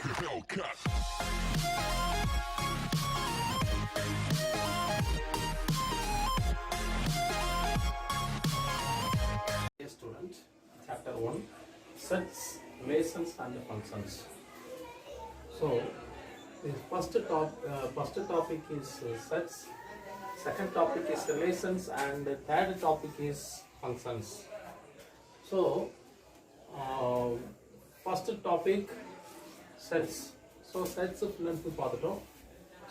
Hellcat. Dear student, chapter 1, sets, relations and functions. So, the first topic is sets, second topic is relations, and the third topic is functions. So, first topic sets. So, sets of length பார்த்துட்டோம்.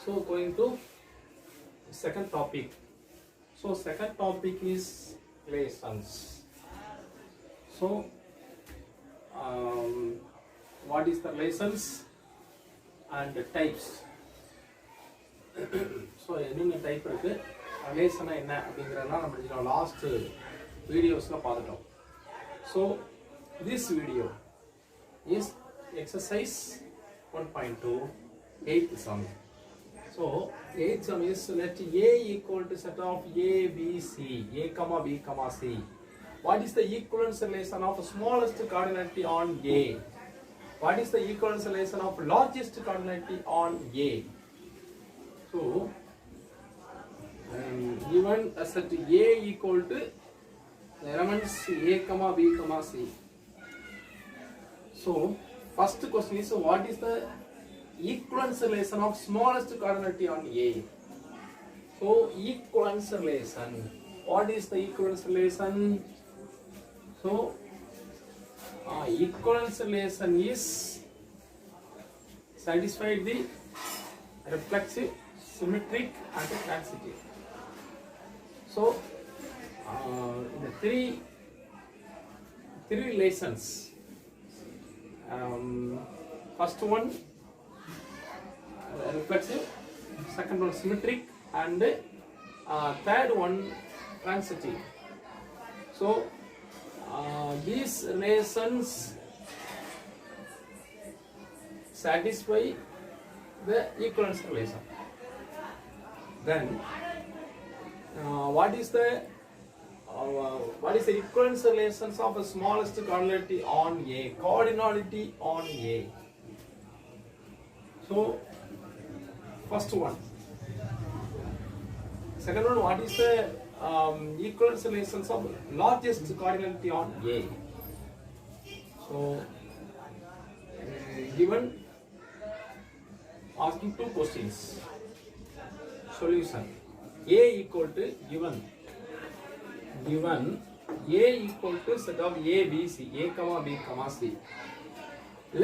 So, going to second topic. So, second topic is relations. So, what is the relations and the types? So, என்னென்ன type இருக்கு, relation என்ன அப்படிங்கிறதெல்லாம் நம்ம last வீடியோஸ்ல பார்த்துட்டோம். So, this video is exercise 1.2 8th sum. So, 8th sum is let A equal to set of A, B, C, A, B, C. What is the equivalence relation of smallest cardinality on A? What is the equivalence relation of largest cardinality on A? So, given a set A equal to the elements A, B, C. So, first question is what is the equivalence relation of smallest cardinality on A? So, equivalence relation. What is the equivalence relation? So, equivalence relation is satisfied the reflexive, symmetric and transitive. So, the three relations. First one reflexive, second one symmetric, and third one transitive. So, these relations satisfy the equivalence relation. Then, what is the equivalence relations of the smallest cardinality on A? Cardinality on A. So, first one. Second one, what is the equivalence relations of largest cardinality on A? So, given asking two questions. Solution. A equal to given A equal to set of A, B, C, A, B, C.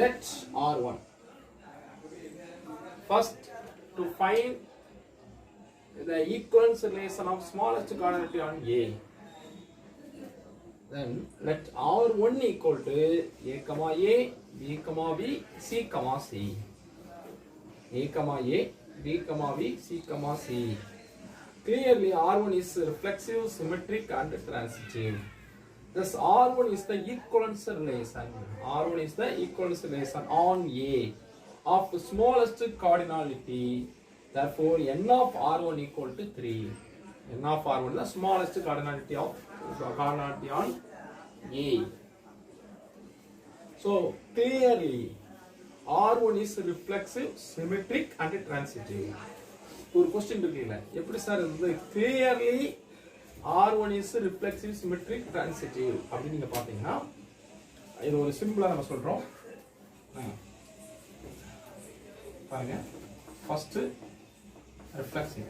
Let R1. First, to find the equivalence relation of smallest cardinality on A. Then let R1 equal to A, B, C, C. A, B, C, C. Clearly, R1 is reflexive, symmetric, and transitive. Thus, R1 is the equivalence relation. R1 is the equivalence relation on A of smallest cardinality. Therefore, n of R1 equal to 3. N of R1 is the smallest cardinality on A. So, clearly, R1 is reflexive, symmetric, and transitive. ஒரு question இருக்குல்ல, எப்படி sir இருந்தது? Clearly R1 is reflexive, symmetric, transitive அப்படின்னு நீங்க பாத்தீங்கன்னா இது ஒரு சிம்பிளா நம்ம சொல்றோம். பாருங்க, ஃபர்ஸ்ட் ரிஃப்ளெக்சிவ்.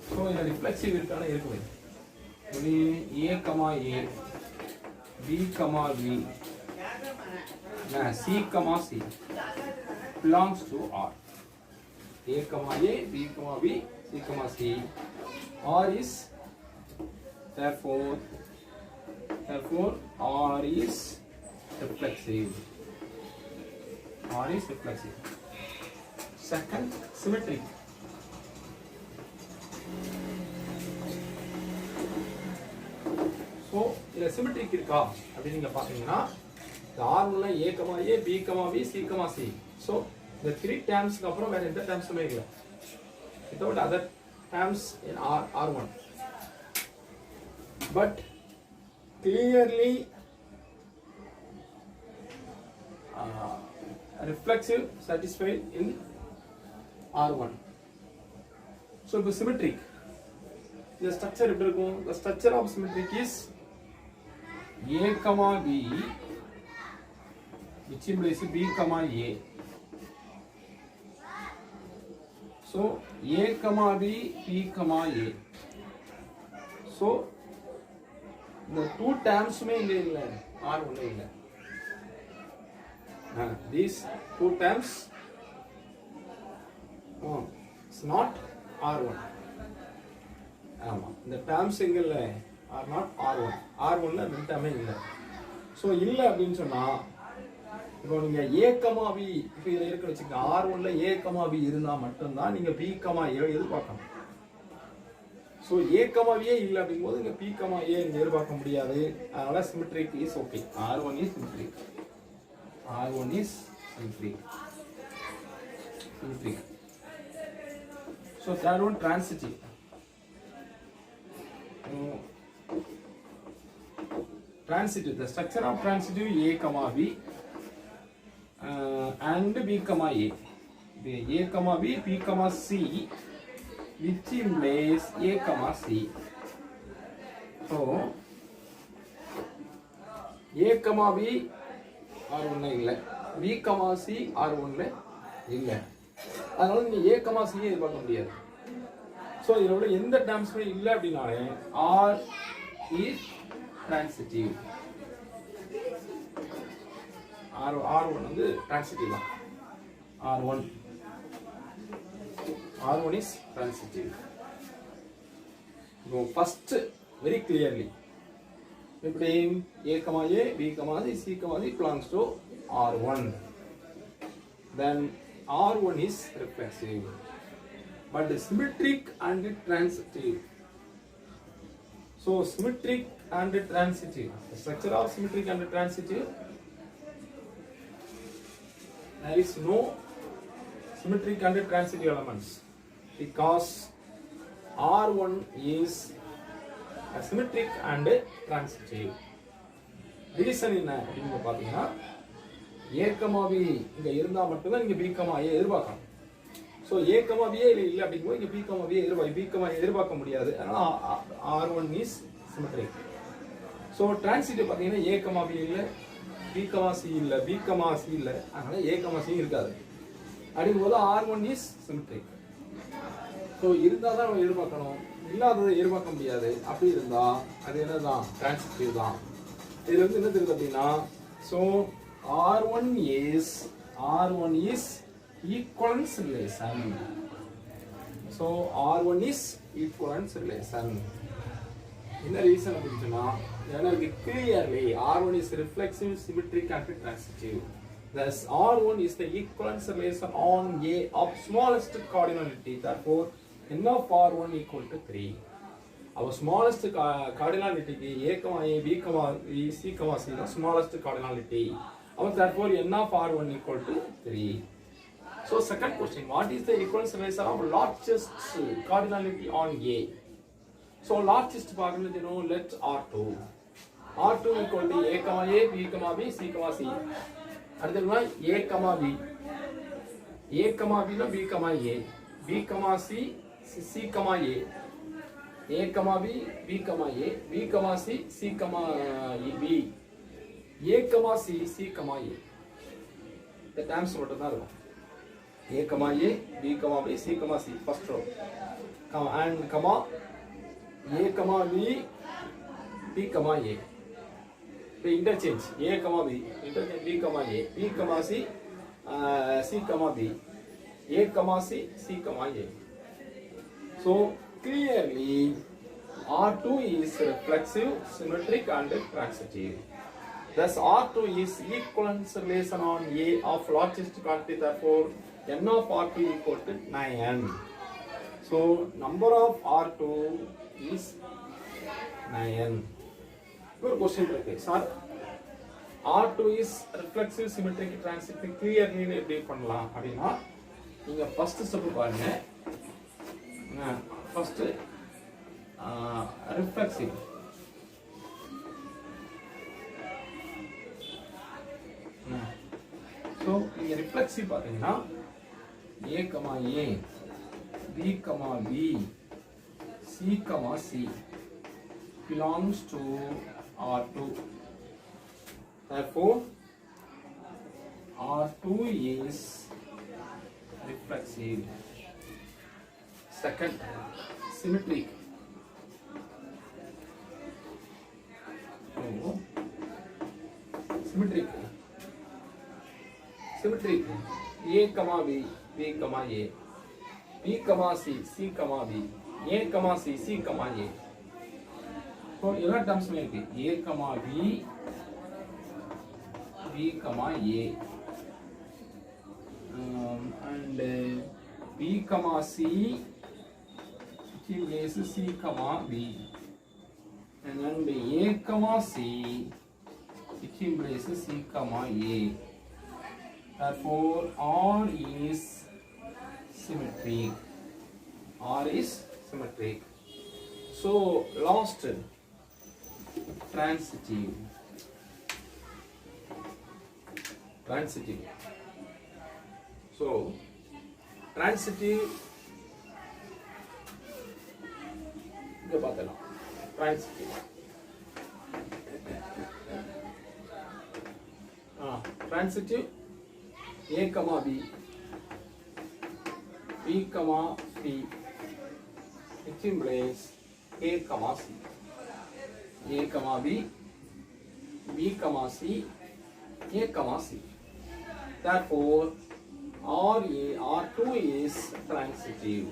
ஸோ இந்த ரிஃப்ளெக்சிவ் இருக்கான இருக்குது. இது A, B, C, C belongs to R. A, B, C, C. R is therefore R is reflexive. R is reflexive. Second, symmetric. So, இந்த symmetric இருக்கா அப்படின்னு நீங்க பாத்தீங்கன்னா R1ல A, B, C, C. So, the three terms அப்புறம் வேற எந்த termsமே இல்ல. Without other terms in R1. But clearly reflexive satisfied in R1. So இப்போ symmetric, the structure எப்படி இருக்கும்? The structure of symmetric is A, B, which implies B, A. So A, B, P, A. So the two terms में இல்லை R1 இல்லை. These two terms it's not R1. இந்த terms எங்க இல்லை are not R1. R1 ல ரெண்டு டேர்மே இல்லை. So இல்லை அப்படின்னு சொன்னா இப்போ நீங்க A, B இப்போ இதில் இருக்க வச்சுக்கோங்க. R1 ல A, B இருந்தா மட்டும்தான் நீங்க B, A எதிர்பார்க்கணும். ஸோ A, B இல்லை அப்படிங்கும்போது இங்க P, A நீங்க எதிர்பார்க்க முடியாது. அதனால symmetric is okay. R1 is symmetric. R1 is symmetric. So third one transitive. Transitive. The structure of transitive A, B and B, A. The A, B, P, C, which implies A, C. So A, B R1 இல்லை, B, C R1 இல்லை. அதனால நீங்க A, C எதிர்பார்க்க முடியாது. So இதில் உள்ள எந்த டேர்ம்ஸுமே இல்லை அப்படின்னாலே R is transitive. R1 வந்து transitive தான். R1 is transitive. இப்போ first very clearly எப்படி A, B, C, C belongs to R1. Then R1 is reflexive. But symmetric and transitive. So symmetric and transitive. The structure of symmetric and transitive. There is no symmetric and transitive elements because R1 is symmetric and transitive. Reason என்ன அப்படின்னு பார்த்தீங்கன்னா A, B இங்க இருந்தா மட்டும் தான் நீங்க B, A எதிர்பார்க்கணும். So A, B இல்லை அப்படிங்கும்போது இங்க B, A எதிர்பார்க்க முடியாது. அதனால R1 is symmetric. So transitive பார்த்தீங்கன்னா A, B இல்லை, B, C இல்லை, B, C இல்லை, அதனால A, C இருக்காது. அப்படிங்கும்போது R1 is symmetric. ஸோ இருந்தால் தான் நம்ம எதிர்பார்க்கணும், இல்லாததை எதிர்பார்க்க முடியாது. அப்படி இருந்தா அது என்னதான் டிரான்சிட்டிவ் தான். இதுல இருந்து என்ன தெரியுது அப்படின்னா so R1 is equivalence relation. So R1 is equivalence relation. என்ன ரீசன் அப்படின்னு சொன்னா எனக்கு clearly R1 is reflexive, symmetric and transitive. Thus R1 is the equivalence relation on A of smallest cardinality. Therefore N of R1 equal to 3. Our smallest cardinality A, B, C, the smallest cardinality. Therefore N of R1 equal to 3. So second question, what is the equivalence relation of largest cardinality on A? So largest பார்க்கணும், you know, let R2. R2 equal to A, B, C, C. அடுத்தது A, B. A, B னா B, A. B, C, C, A. A, B, B, A. B, C, C, B. A, C, C, A. இந்த terms மட்டும் தான் இருக்கும். A, B, C, first row. And A, B, B, A. The interchange A, B, interchange B, A. B, C, C, B. A, C, C, A. So clearly R2 is reflexive, symmetric and transitive. Thus R2 is equivalence relation on A of largest quantity. Therefore N of R2 equal to 9. So number of R2 is 9. Good question. Sir, R2 is reflexive, symmetric, transitive. Clearly எப்படி பண்ணலாம் அப்படின்னா நீங்க first step பாருங்க. First reflexive. So நீங்கள் reflexive பார்த்தீங்கன்னா A, A, B, B, C, belongs to R2. Therefore, R2 is reflexive. Second, symmetric. So, symmetric. A, B, B, A, B, C, C, B, A, C, C, A. So, எல்லா டேர்ம்ஸ்மே இருக்கு. A, B, B, A, and B, C, which is C, B, and then A, C, which implies C, A. Therefore, R is symmetric. R is symmetric. So, last, transitive. So, transitive. இங்க பார்த்தலாம். Transitive. Transitive. A, B, B, C, which implies A, C. A, B, B, C, A, C. Therefore, R2 is transitive.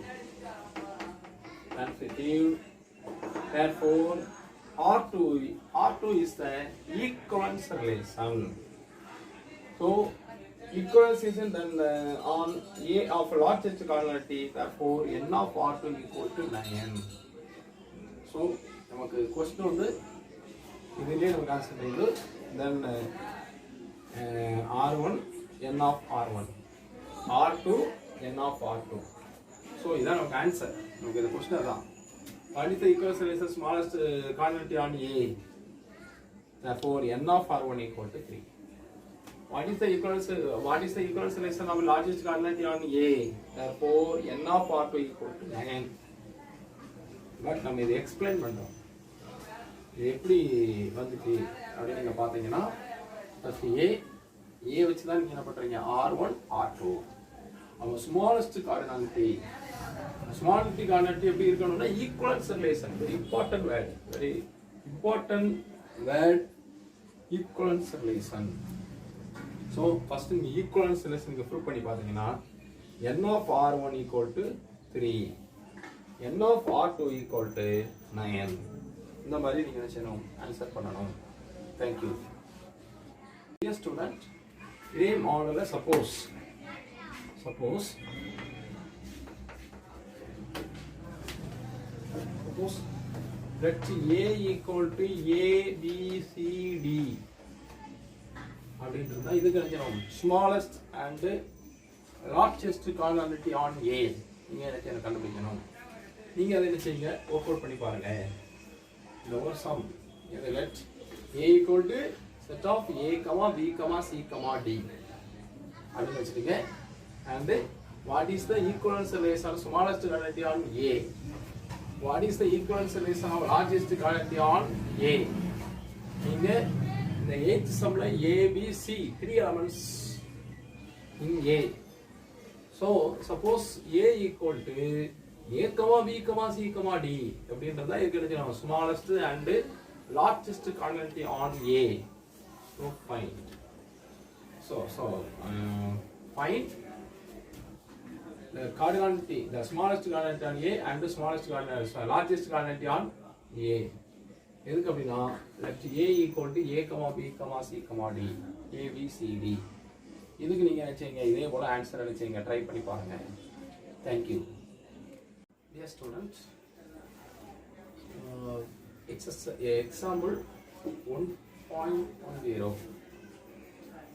Therefore, R2 is the equivalence relation. So, equivalence is then on A of largest cardinality. Therefore, n of R2 equal to 9. So, நமக்கு question வந்து இதிலே நமக்கு answer பண்ணுது. Then R1 n of R1, R2 n of R2. So, இதான் நமக்கு answer. நமக்கு இந்த question அதான். What is the equivalence relation smallest cardinality on A? Therefore, n of R1 equal to 3. What is the equivalence relation of largest cardinality on A? Therefore, n of R2 equal to 9. But நம்ம இதை explain பண்றோம். இது எப்படி வந்துச்சு அப்படின்னு நீங்க பாத்தீங்கன்னா first A வச்சு தான் நீங்க என்ன பண்றீங்க R1 R2. நம்ம ஸ்மாலஸ்ட் கார்டினாலிட்டி எப்படி இருக்கணும்னா equivalence relation. Very important word equivalence relation. So first நீங்கள் ஈக்குவலன்ஸ் ரிலேஷனுக்கு ப்ரூவ் பண்ணி பார்த்தீங்கன்னா n of R1 equal to 3, n of R2 equal to 9. இந்த மாதிரி நீங்கள் என்ன செய்யணும் ஆன்சர் பண்ணணும். தேங்க்யூ. Dear student, இதே மாடலில் suppose let A equal to A, B, C, D அப்படின்றதா இதுக்கு நினைக்கணும் smallest and largest cardinality on A நீங்கள் என்ன கண்டுபிடிக்கணும். நீங்கள் அதை என்ன செய்யுங்க ஒர்க் அவுட் பண்ணி பாருங்க. lower sum let A equal to set of A, B, C, D அப்படின்னு வச்சுட்டுங்க. and what is the equivalence relation of smallest cardinality on A? What is the equivalence relation of largest cardinality on A? நீங்கள் இந்த 8th sumல A, B, C 3 elements in A. So suppose A equal to A, B, C, D அப்படின்றதா இருக்கிறது smallest and largest cardinality on A. So find. Find the cardinality, the smallest cardinality on A and the largest cardinality on A. எதுக்கு அப்படின்னா let A equal to A, B, C, D, A, B, C, D. இதுக்கு நீங்க நினைச்சீங்க இதே போல answer நினைச்சீங்க try பண்ணி பாருங்க. Thank you. Dear students, example 1.10.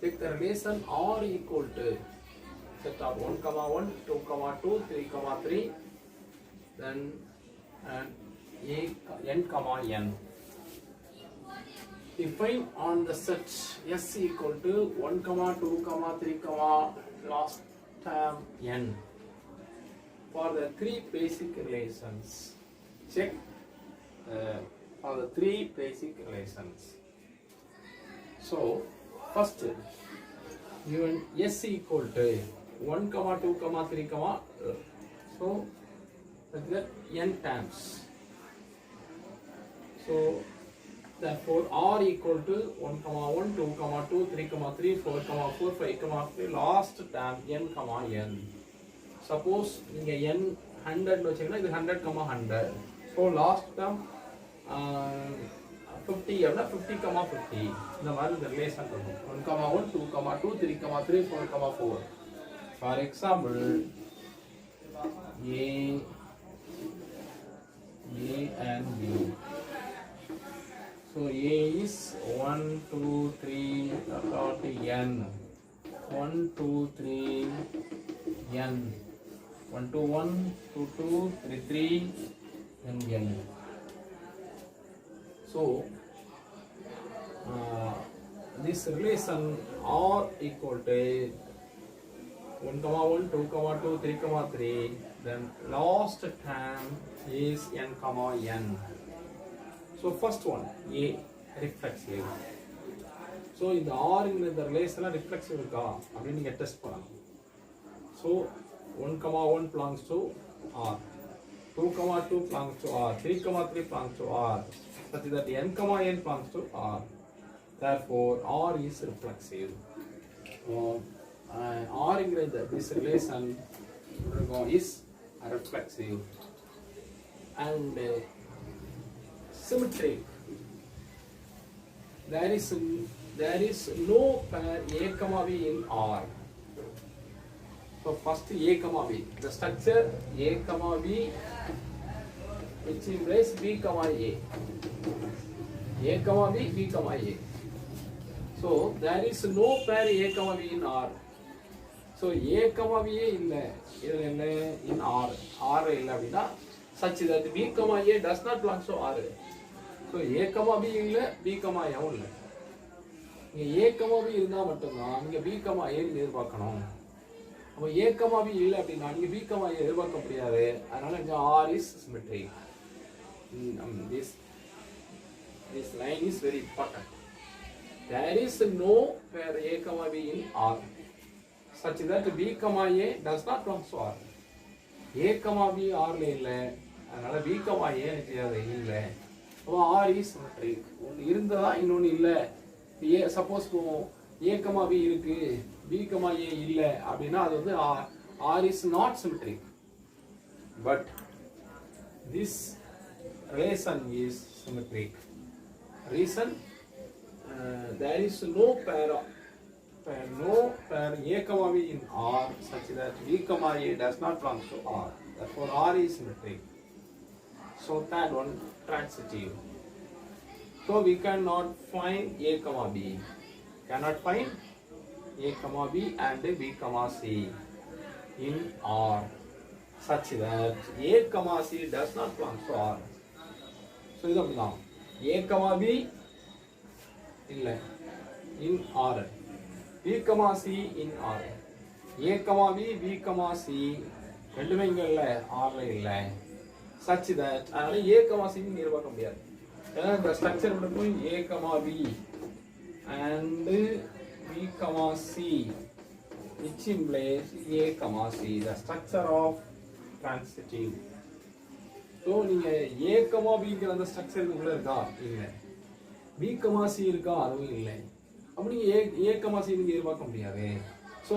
Take the relation R equal to set of 1, 1, 2, 2, 3, 3, then n, n. define on the set S equal to 1, 2, 3, last term n for the three basic relations. Check for the three basic relations. So first, given S equal to 1, 2, 3, so that n times. So therefore R equal to 1, 1, 2, 3, 4, 4, 5, 5, last term n, n. Suppose you n 100 no chekna, this 100, 100. So last term 50 evna 50, 50. The value the relation 1, 1, 2, 3, 4, 4. For example, A and B. So A is 1, 2, 3, n. 1, 2, 3, n. 1, 2, 1, 2, 2, 3, 3, and n. So this relation R equal to 1, 1, 2, 3, 3, then last term is n, n. So first one, A, reflexive. So in the R in the relation reflexive irukka appdi neenga test pannalam. So 1, 1 belongs to R, 2, 2 belongs to R, 3, 3 belongs to R, such that n, n belongs to R. Therefore R is reflexive. R in this relation is reflexive and symmetric. There is no pair A, B in R. So first A, B. The structure A, B, which implies B, A. A, B, B, A. So there is no pair A, B in R. So A, B in R such that B, A does not belong to R. So A, B illa B, A illa. A, B இருந்தா மட்டும்தான் நீங்க B, A எதிர்பார்க்கணும். அப்ப A, B இல்ல அப்படினா நீங்க B, A எதிர்பார்க்க முடியாது. அதனால இங்க R is symmetric. This line is very important. There is no pair A, B in R such that B, A does not belong to R. A, B R ல இல்ல. அதனால B, A இல்ல. அப்ப R is symmetric. ஒன்னு இருந்ததா இன்னொன்னு இல்ல. Suppose A, B இருக்கு, B, A இல்ல அப்படினா அது வந்து R is not symmetric. But this relation is symmetric. Reason there is no pair A, B in R such that B, A does not belong to R. Therefore R is symmetric. So third one, transitive. So we cannot find A, B. Cannot find A, B and B, C in R such that A, C does not belong to R. So this is A, B illa in R. B, C in R. A, B, B, C ரெண்டுமே இங்க இல்ல R ல இல்ல such that அதனால A, C ன்னு நிரூபிக்க முடியாது. ஏன்னா இந்த ஸ்ட்ரக்சர் மட்டும் A, B and B, C which implies A, C, the structure of transitive. So நீங்க A, B ங்கற அந்த ஸ்ட்ரக்சர் உள்ள இருக்கா இல்ல, B, C இருக்கா அதுவும் இல்லை. அப்ப நீங்க A, C ன்னு நிரூபிக்க முடியாது. So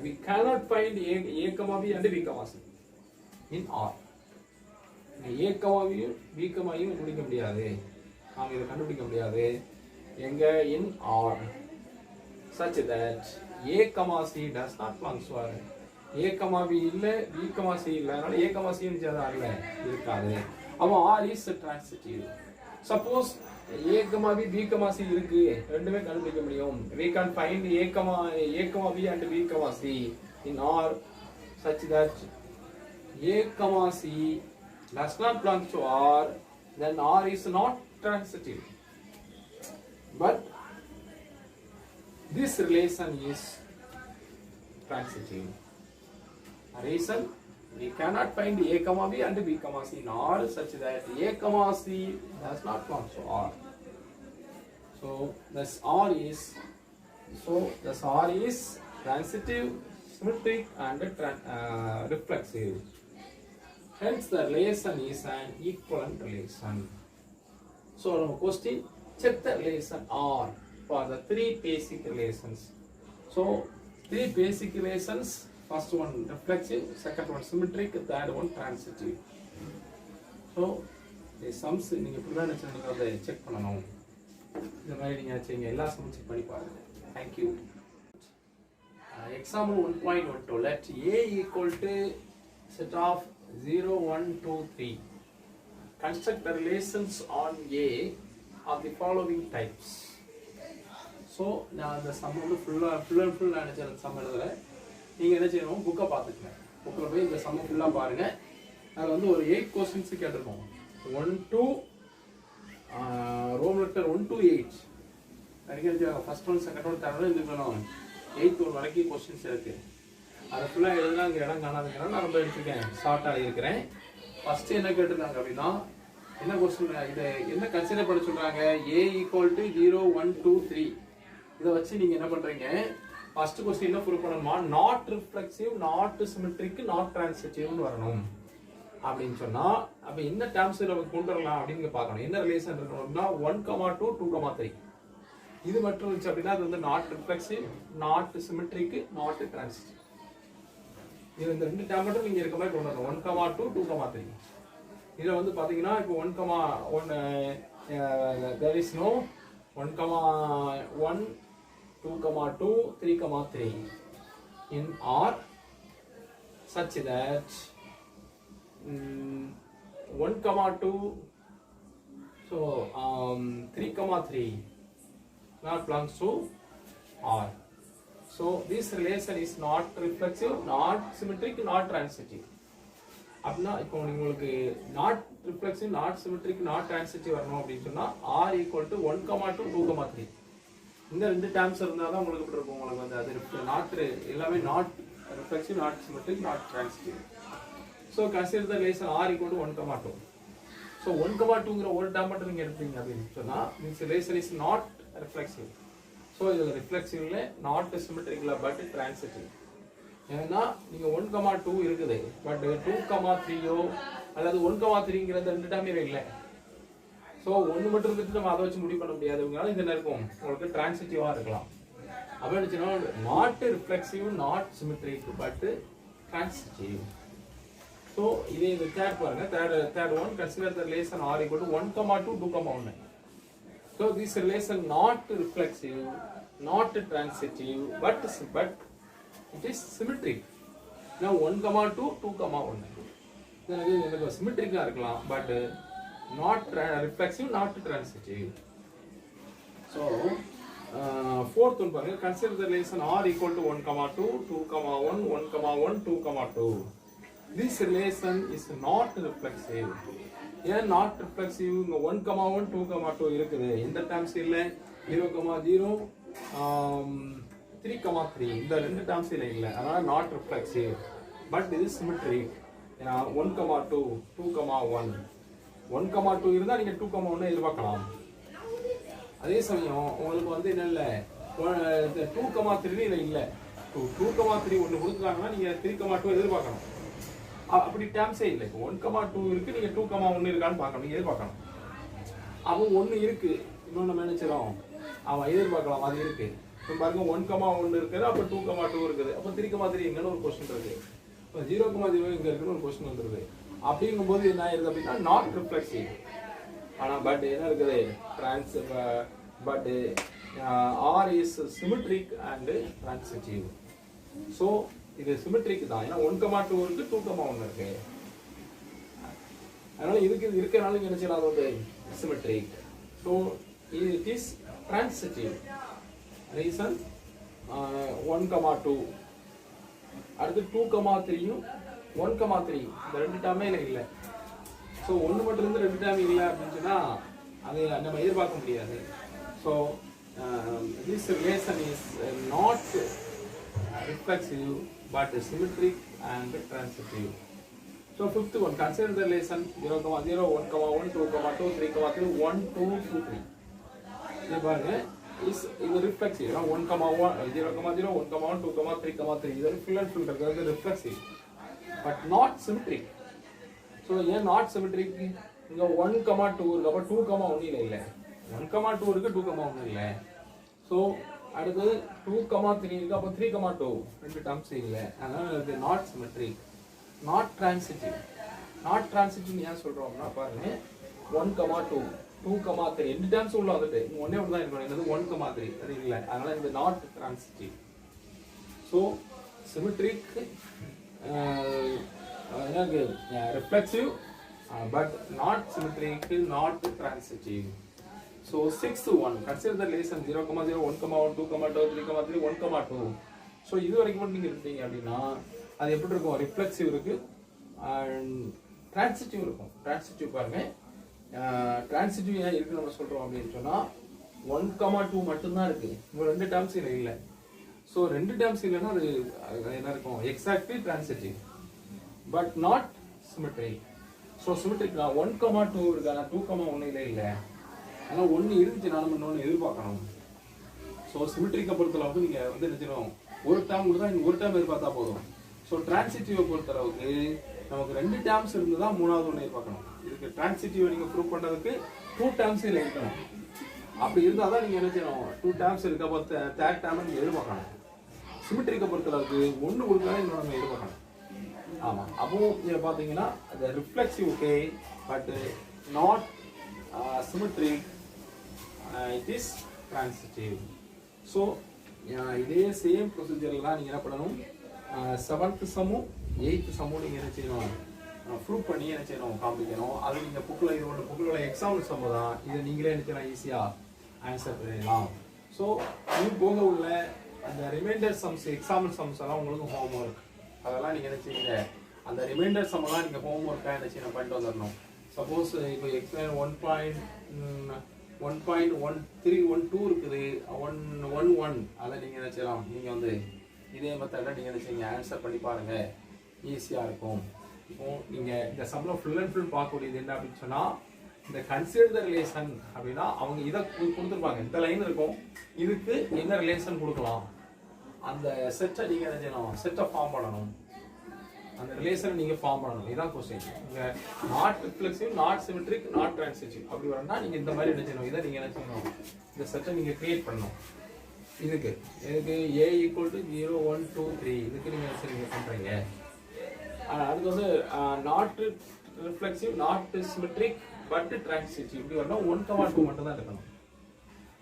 we cannot find A, B and B, C in R. A, B, கண்டுபிடிக்க முடியாது. நாம இத கண்டுபிடிக்க முடியாது. எங்க in R such that A, C does not belong to R. A, B இல்ல, B, C இல்ல. அதனால A, C ன்னு சேதா இல்ல இருக்காது. அப்ப R is transitive. Suppose A, B, B, C இருக்கு, ரெண்டுமே கண்டுபிடிக்க முடியும். We can find A, B and B, C in R such that A, C does not belong to R, then R is not transitive. but this relation is transitive. A reason we cannot find a comma b and b comma c in R such that a comma c does not belong to R. So thus R is transitive, symmetric and reflexive. Hence the relation is an equivalent relation. So question, check the relation R for the three basic relations. So three basic relations, first one reflexive, second one symmetric, third one transitive. So the sums நீங்க புரியாத நீங்க அதை check பண்ணணும். இந்த மாதிரி நீங்க செய்யுங்க, எல்லா சம்ஸும் செக் பண்ணி பாருங்க. Thank you. Example 1.12, let A equal to set of 0, 1, 2, 3. Construct the relations on A of the following types. So நான் அந்த சம் வந்து ஃபுல் நினைச்ச சம் எழுதுறேன். நீங்கள் என்ன செய்யணும், புக்கை பார்த்துக்கங்க. புக்கில் போய் இந்த சம்மை ஃபுல்லாக பாருங்கள். அதில் வந்து ஒரு 8 கொஸ்டின்ஸு கேட்டிருக்கோம். 1 to ரோம் லெட்டர் 1 to 8. அதுக்கு first one, second one, third one, இதுக்கு வேணும் 8th ஒன் வரைக்கும் கொஸ்டின்ஸ் இருக்குது. அதை ஃபுல்லாக எழுதுனா அங்கே இடம் காணாதுங்கிறனால நான் ரொம்ப எடுத்துருக்கேன், ஷார்ட்டாக எழுதியிருக்கிறேன். ஃபஸ்ட்டு என்ன கேட்டிருக்காங்க அப்படின்னா, என்ன கொஸ்டின், இதை என்ன கன்சிடர் பண்ண சொல்கிறாங்க, A ஈக்குவல் டு 0, 1, 2, 3. இதை வச்சு நீங்கள் என்ன பண்ணுறீங்க, ஃபர்ஸ்ட் கொஸ்டின் என்ன ப்ரூவ் பண்ணணுமா, not reflexive, not symmetric, not டிரான்சிட்டிவ்னு வரணும் அப்படின்னு சொன்னால், அப்போ என்ன டேர்ம்ஸ் நம்ம கொண்டு வரலாம் அப்படின்னு பார்க்கணும். என்ன ரிலேஷன் இருக்கணும்னா 1, 2, 2, 3. இது மட்டும் இருந்துச்சு அப்படின்னா அது வந்து not reflexive, not symmetric, not transitive. இது இந்த ரெண்டு டேர்ம் மட்டும் நீங்கள் இருக்க மாதிரி கொண்டு வரணும். 1, 2, 2, 3. இதில் வந்து பார்த்தீங்கன்னா இப்போ 1, there is no 1, 1, 2, 2, 3, 3 in R such that 1, 2, so 3, 3 not belongs to R. So this relation is not reflexive, not symmetric, not transitive. அப்படின்னா இப்போ உங்களுக்கு not reflexive, not symmetric, not transitive வரணும் அப்படின்னு சொன்னால் R ஈக்குவல் டு 1, 2, 2, 3. இந்த ரெண்டு terms இருந்தால் தான் உங்களுக்கு எப்படி இருக்கும், உங்களுக்கு வந்து அது நாட் எல்லாமே not reflexive, not symmetric, not transitive. So consider the relation R equal to 1, 2. So 1, 2ங்கிற ஒரு டேர்ம் மட்டும் நீங்கள் எடுத்தீங்க அப்படின்னு சொன்னால் means relation is not reflexive. So இதில் ரிஃப்ளெக்சிவ்ல நாட் சிமெட்ரிக்ல பட் டிரான்சிட்டிவ். ஏன்னா நீங்கள் 1, 2 இருக்குது, பட் 2, 3யோ அல்லது 1, 3ங்கிறது ரெண்டு டேர்மே இல்லை. ஸோ ஒன்று மட்டும் இருந்துட்டு நம்ம அதை வச்சு முடிவு பண்ண முடியாதுனால இது என்ன இருக்கும், உங்களுக்கு டிரான்சிட்டிவாக இருக்கலாம். அப்போ நினச்சுன்னா not reflexive, not symmetric, but transitive. So இதே இது தேர்ட் பாருங்க, third one consider the relation R equal to 1, 2, 2, 1. So this relation not reflexive, not transitive, but it is symmetric. Now 1, 2, 2, 1. Then again symmetric இருக்கலாம், but not reflexive, not transitive. So fourth one பாருங்க, consider the relation R equal to 1, 2, 2, 1, 1, 1, 2, 2. This relation is not reflexive. ஏன் not reflexive, இங்கே 1, 1, 2, 2 இருக்குது, இந்த terms இல்லை. 0, 0, 3, 3 இந்த ரெண்டு terms இல்லை, அதனால நாட் ரிஃப்ளெக்சிவ். பட் இது சிமெட்ரிக். 1, 2, 2, 1. 1, 2 இருந்தால் நீங்கள் 2, 1 எதிர்பார்க்கலாம். அதே சமயம் உங்களுக்கு வந்து என்ன இல்லை, 2, 3 இல்லை இல்லை, 2, 3 ஒன்று கொடுத்துட்டாங்கன்னா நீங்கள் 3, 2 எதிர்பார்க்கணும். அப்படி டேர்ம்ஸே இல்லை. இப்போ 1, 2 இருக்கு, நீங்க 2, 1 இருக்கான்னு பார்க்கணும், நீங்க எதிர்பார்க்கணும். அவன் 1 இருக்கு, இன்னொன்று நம்ம நினைச்சிடும் அவன் எதிர்பார்க்கலாம், அது இருக்கு. இப்போ பாருங்க 1, 1 இருக்குது, அப்போ 2, 2 இருக்குது, அப்போ 3, 3 எங்கன்னு ஒரு கொஸ்டின் இருக்கு, இப்போ 0, 0 எங்க இருக்குன்னு ஒரு கொஸ்டின் வந்துருது. அப்படிங்கும்போது என்ன ஆயிருது அப்படின்னா நாட் ரிஃப்ளெக்சிவ். ஆனால் பட் என்ன இருக்குது, but R is symmetric and transitive. So இது சிமெட்ரிக் தான். ஏன்னா 1, 2 இருக்கு, 2, 1 இருக்கு. அதனால இதுக்கு இருக்கனால என்ன செய்யலாம், அது வந்து symmetric. So it is transitive. Reason 1, 2. அடுத்து 2, 3யும் 1, 3 இந்த ரெண்டு டேர்மே இல்லை. ஸோ ஒன்று மட்டும் இருந்து ரெண்டு டேர்ம் இல்லை அப்படின்னு சொன்னா அது நம்ம எதிர்பார்க்க முடியாது. So this relation is not reflexive but symmetric and transitive. So fifth one, consider the relation 0, 0, 1, 1, 2, 2, 3, 3, 1, 2, 2, 3. இது பாருங்க, இது reflexive. 1, 1, 0, 0, 1, 1, 2, 3, 3. இது full and full இருக்கிறது reflexive, but not symmetric. So ஏன் not symmetric? இங்க 1, 2 இருக்கு, அப்ப 2, 1 இல்ல. 1, 2 இருக்கு, 2, 1 இல்ல. So அடுத்து 2, 3 இருக்கு, அப்ப 3, 2 ரெண்டு டர்ம்ஸ் இல்ல. அதனால இது not symmetric, not transitive. not transitive ஏன் சொல்றோம்னா பாருங்க, 1, 2, 2, 3 ரெண்டு டர்ம்ஸ் உள்ள வந்துட்டு ஒண்ணே ஒண்ணு தான் இருக்கணும். என்னது 1, 3 அது இல்ல. அதனால இது not transitive. So symmetric reflexive but not symmetric, not transitive. So sixth one, consider the relation 0, 0, 1, 1, 2, 2, 3, 3, 1, 2. So இது வரைக்கும் மட்டும் நீங்க எடுத்தீங்க அப்படின்னா அது எப்படி இருக்கும்? ரிஃப்ளெக்சிவ் இருக்கு and transitive இருக்கும். transitive பாருங்க, transitive ஏன் இருக்கு நம்ம சொல்றோம் அப்படின்னு சொன்னா 1, 2 மட்டும் தான் இருக்கு, இங்க ரெண்டு டர்ம்ஸ் இல்ல. So ரெண்டு டர்ம்ஸ் இல்லனா அது என்ன இருக்கும்? exactly transitive but not symmetric. So symmetric 1, 2 இருக்கு, 2, 1 இல்ல. ஆனா ஒன்னு இருந்துச்சுனா நம்ம இன்னொன்னு எதிர்பார்க்கணும். சோ சிமெட்ரிக்க பொறுத்தளவுக்கு நீங்க வந்து என்ன செய்யணும்? ஒரு டேர்ம் கூட தான், ஒரு டேர்ம் எதிர்பார்த்தா போதும். சோ டிரான்சிட்டிவ் பொறுத்தளவுக்கு நமக்கு ரெண்டு டேர்ம்ஸ் இருந்தா தான் மூணாவது ஒன்னு எதிர்பார்க்கணும். இதுக்கு டிரான்சிட்டிவ் நீங்க ப்ரூவ் பண்றதுக்கு 2 டேர்ம்ஸ் இருக்கணும். அப்படி இருந்தா தான் நீங்க என்ன செய்யணும்? 2 டேர்ம்ஸ் இருக்க போது தேர்ட் டேர்ம் நீங்க எதிர்பார்க்கணும். சிமெட்ரிக்க பொறுத்தளவுக்கு ஒன்னு கொடுத்தா இன்னொன்னு நம்ம எதிர்பார்க்கணும். ஆமா, அப்போ இத பாத்தீங்கன்னா the reflexive okay but not symmetric, it is transitive. So இதே சேம் ப்ரொசீஜர்ல நீங்க என்ன பண்ணணும்? 7th சம்மும் 8th சம்மும் நீங்க என்ன செய்யணும்? ப்ரூவ் பண்ணி என்ன செய்யணும்? காமிக்கணும். அது நீங்க புக்ல இதோட புக்ல எக்ஸாம்பிள் சம் தான். இத நீங்களே என்ன செய்யலாம்? ஈஸியா ஆன்சர் பண்ணலாம். சோ இது போக உள்ள அந்த ரிமைண்டர் சம்ஸ், எக்ஸாம்பிள் சம்ஸ் எல்லாம் உங்களுக்கு ஹோம்வொர்க். அதெல்லாம் நீங்க என்ன செய்யுங்க? அந்த ரிமைண்டர் சம் எல்லாம் நீங்க ஹோம்வொர்க்கா என்ன செய்யணும்? பண்ணிட்டு வந்துடணும். சப்போஸ் இப்போ எக்ஸ்பிளைன் 1.1312 இருக்குது, 111 அதை நீங்க என்ன செய்யலாம்? நீங்க வந்து இதே மெத்தட்ல நீங்க என்ன செய்யுங்க? ஆன்சர் பண்ணி பாருங்க, ஈஸியா இருக்கும். இப்போ நீங்க இந்த சம்ல ஃபுல் அண்ட் ஃபுல் பார்க்கக்கூடியது என்ன அப்படின்னு சொன்னா, இந்த கன்சிடர் த ரிலேஷன் அப்படின்னா அவங்க இதை கொடுத்துருப்பாங்க, இந்த லைன் இருக்கும், இதுக்கு என்ன ரிலேஷன் கொடுக்கலாம், அந்த செட்டை நீங்க என்ன செய்யணும்? செட்டை ஃபார்ம் பண்ணணும். அந்த ரிலேஷனை நீங்க ஃபார்ம் பண்ணணும். இதான் क्वेश्चन. நீங்க not reflexive, not symmetric, not transitive அப்படி வரணும்னா நீங்க இந்த மாதிரி என்ன செய்யணும்? இதை நீங்க என்ன செய்யணும்? இந்த செட்டை நீங்க கிரியேட் பண்ணணும். இதுக்கு a = 0, 1, 2, 3 இதுக்கு நீங்க என்ன செய்றீங்க? பண்றீங்க. அடுத்து வந்து not reflexive, not symmetric but transitive இப்படி வரணும். 1, 2 மட்டும் தான் இருக்கணும்.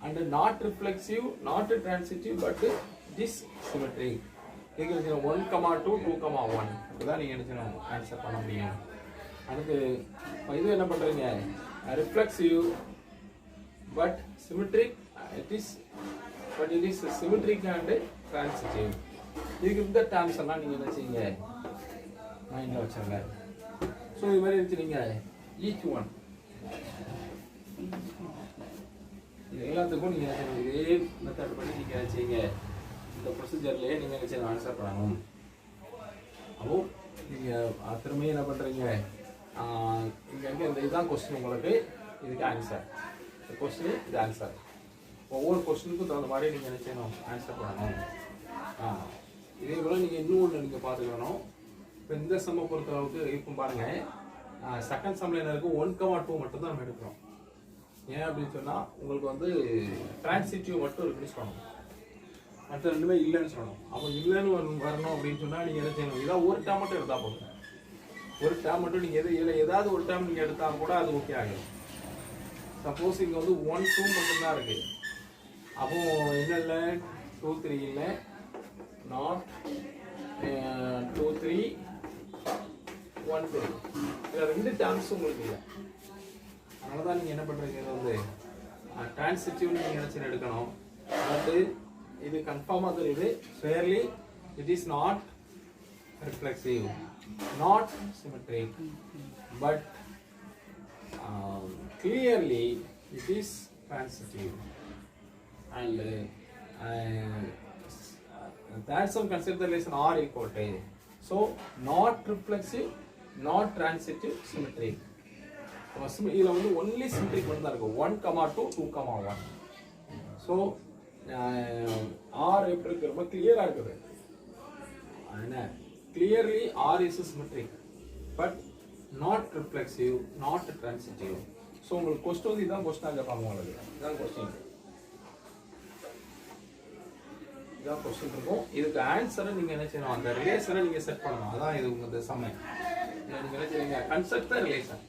And not reflexive, not transitive but this symmetric. இதுக்கு 1, 2, 2, 1 இப்படிதான் நீங்க என்ன செய்யணும்? ஆன்சர் பண்ண முடியும். அடுத்து இது என்ன பண்றீங்க? Reflexive but symmetric, it is symmetric and transitive. இதுக்கு இந்த டேர்ம்ஸ் எல்லாம் நீங்க என்ன செய்யுங்க? மைண்ட்ல வச்சுருங்க. ஸோ இது மாதிரி வச்சுருங்க. each one இது எல்லாத்துக்கும் நீங்க இதே மெத்தட் பண்ணி நீங்க செய்யுங்க. இந்த ப்ரொசீஜர்லயே நீங்க என்ன செய்யணும்? ஆன்சர் பண்ணணும். அப்போ நீங்க திரும்பியும் என்ன பண்றீங்க? இங்க இந்த இதுதான் கொஸ்டின், உங்களுக்கு இதுக்கு ஆன்சர். இந்த கொஸ்டின் இது ஆன்சர். ஒவ்வொரு கொஸ்டினுக்கும் தகுந்த மாதிரி நீங்க என்ன செய்யணும்? ஆன்சர் பண்ணணும். இதே போல நீங்க இன்னும் ஒன்று நீங்க பார்த்துக்கணும். இப்போ இந்த சம்மை பொறுத்த அளவுக்கு இப்போ பாருங்க, செகண்ட் சம்ல என்ன இருக்கு? 1, 2 மட்டும் தான் நம்ம எடுக்கிறோம். ஏன் அப்படின்னு சொன்னா உங்களுக்கு வந்து டிரான்சிட்டிவ் மட்டும் இருக்குன்னு சொல்லணும், மற்ற ரெண்டுமே இல்லைன்னு சொல்லணும். அப்போ இல்லைன்னு வரணும் அப்படின்னு சொன்னா நீங்க என்ன செய்யணும்? இதான் ஒரு டேம் மட்டும் எடுத்தா போதும். ஒரு டேம் மட்டும் நீங்க ஏதாவது ஒரு டேம் நீங்க எடுத்தா கூட அது ஓகே ஆகும். சப்போஸ் இங்க வந்து 1, 2 மட்டும் தான் இருக்கு, அப்போ என்ன இல்லை? 2, 3 இல்லை, நாட் 2, 3, 1, 3 இதில் ரெண்டு டேர்ம்ஸ் உங்களுக்கு இல்லை. அதனால தான் நீங்கள் என்ன பண்ணுறீங்க? இது வந்து டிரான்சிட்டிவ் நீங்கள் நினச்சி எடுக்கணும். பட் இது கன்ஃபார்மாக தெரியுது. Fairly it is not reflexive, not symmetric, but clearly it is transitive. and that sum consider the relation R equal to, so not reflexive, not transitive, symmetric. இதுல வந்து only symmetric மட்டும் தான் இருக்கு 1, 2, 2, 1. so R எப்படி இருக்கு ரொம்ப கிளியரா இருக்குது. என்ன clearly R is symmetric but not reflexive, not transitive. so உங்களுக்கு क्वेश्चन வந்து இதான் क्वेश्चन கேட்பாங்க உங்களுக்கு. இதான் क्वेश्चन. இதான் क्वेश्चन இருக்கும். இதுக்கு ஆன்சரை நீங்க என்ன செய்யணும், அந்த ரிலேஷனை நீங்க செட் பண்ணணும். அதான் இது உங்க சம. நீங்க என்ன செய்வீங்க, கன்ஸ்ட்ரக்ட் தி ரிலேஷன்.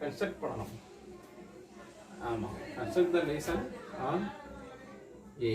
கன்ஸ்ட்ரக்ட் பண்ணணும். ஆமா, construct the relation on A.